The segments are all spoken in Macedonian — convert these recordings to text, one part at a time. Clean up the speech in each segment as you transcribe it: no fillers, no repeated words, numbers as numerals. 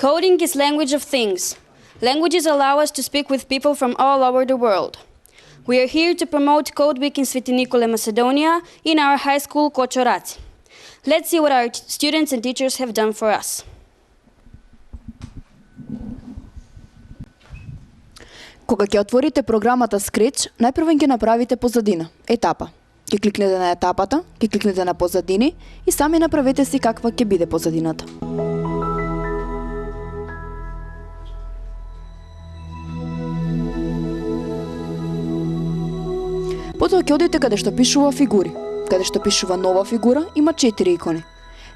Coding is language of things. Languages allow us to speak with people from all over the world. We are here to promote Code Week in Sveti Nikole, Macedonia, in our high school Kočoraci. Let's see what our students and teachers have done for us. Кога ќе отворите програмата Scratch, најпрво ќе направите позадина, етапа. Ќе кликнете на етапата, ќе кликнете на позадини и сами направете си каква ќе биде позадината. Потоа ќе одите каде што пишува фигури. Каде што пишува нова фигура, има 4 икони.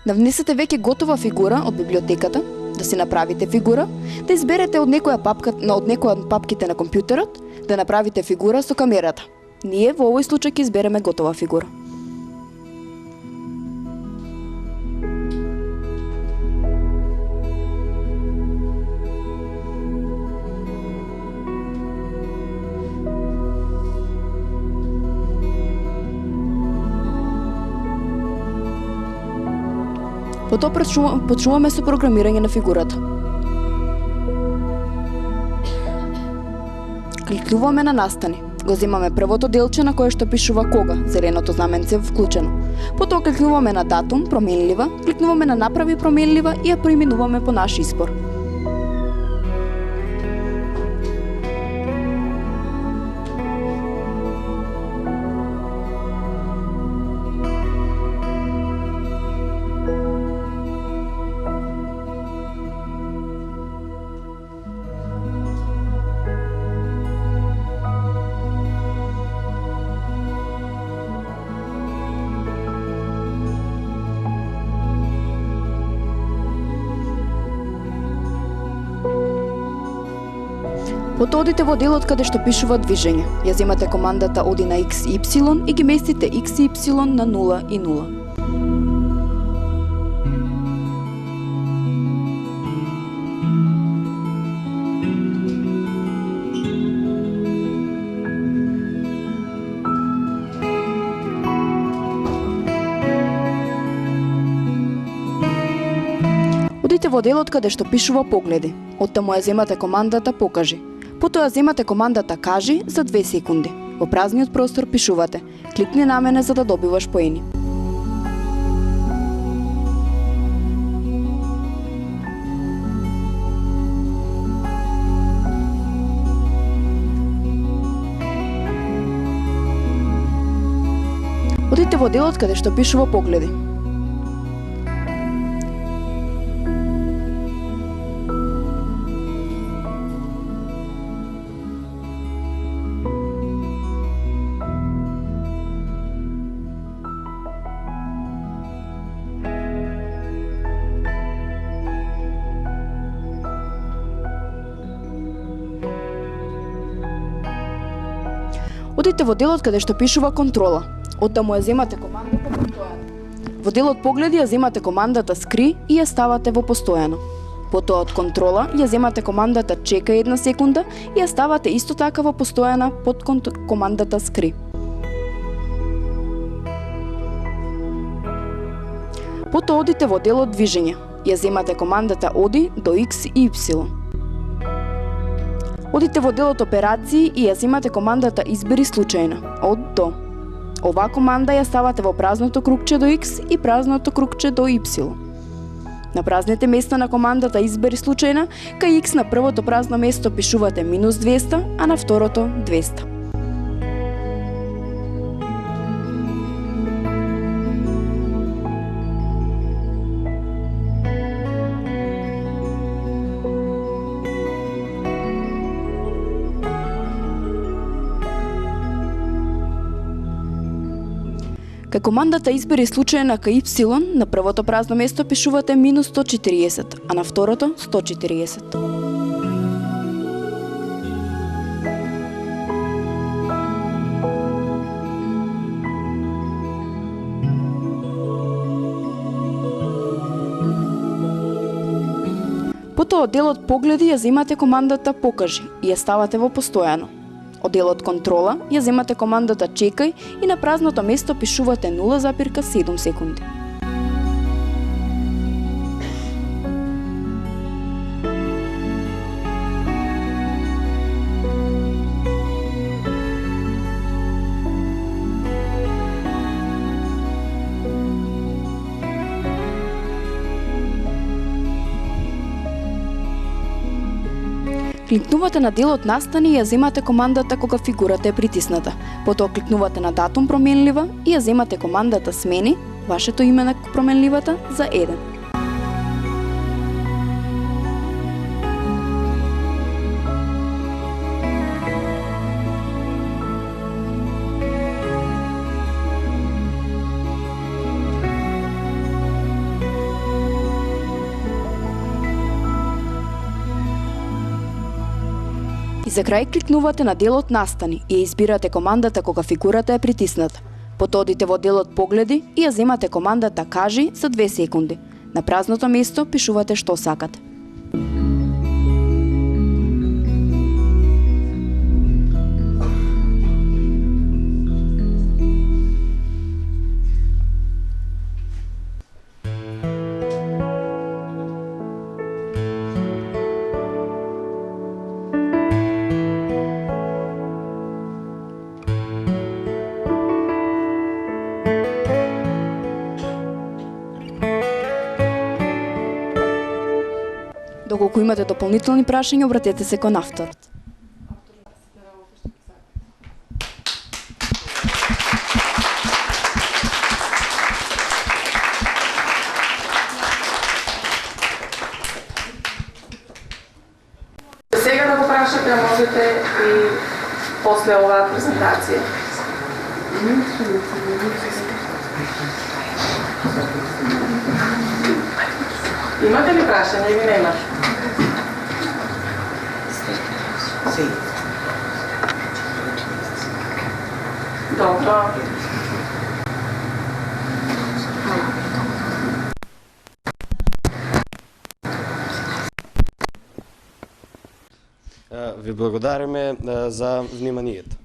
Да внесете веќе готова фигура од библиотеката, да си направите фигура, да изберете од некоја од папките на компјутерот, да направите фигура со камерата. Ние во овој случај ќе избереме готова фигура. Потоа почнуваме со програмирање на фигурата. Кликнуваме на настани. Го земаме првото делче на кое што пишува кога, зеленото знаменце вклучено. Потоа кликнуваме на датум, променлива, кликнуваме на направи променлива и ја преминуваме по наш избор. Потоа одите во делот каде што пишува движење. Ја земате командата оди на X и Y и ги местите X и Y на 0 и 0. Одите во делот каде што пишува погледи. Оттаму ја земате командата покажи. Потоа земате командата кажи за 2 секунди. Во празниот простор пишувате: кликни на мене за да добиваш поени. Одите во делот каде што пишува погледи. Одите во делот каде што пишува контрола. Оттаму ја земате командата постојано. Во делот погледи ја земате командата скри и ја ставате во постојано. Потоа од контрола ја земате командата чека 1 секунда и ја ставате исто така во постојана под командата скри. Потоа одите во делот движење. Ја земате командата оди до X и Y. Одите во делот операции и ја земате командата избери случајно, од до. Оваа команда ја ставате во празното кругче до X и празното кругче до Y. На празните места на командата избери случајна, кај X на првото празно место пишувате -200, а на второто 200. Кај командата избери случајна кај Y, на првото празно место пишувате -140, а на второто 140. Потоа од делот погледи ја земате командата покажи и ја ставате во постојано. Од делот контрола ја земате командата чекај и на празното место пишувате 0,7 секунди. Кликнувате на делот настани и ја земате командата кога фигурата е притисната. Потоа кликнувате на датум променлива и ја земате командата смени, вашето име на променливата, за 1. И за крај кликнувате на делот настани и ја избирате командата кога фигурата е притисната. Потоа одите во делот погледи и ја земате командата кажи за 2 секунди. На празното место пишувате што сакате. Доколку имате дополнителни прашања, обратете се кон авторот. Сега да го прашате, можете и после оваа презентација. Имате ли прашање или немате? Добро. Ви благодариме за вниманието.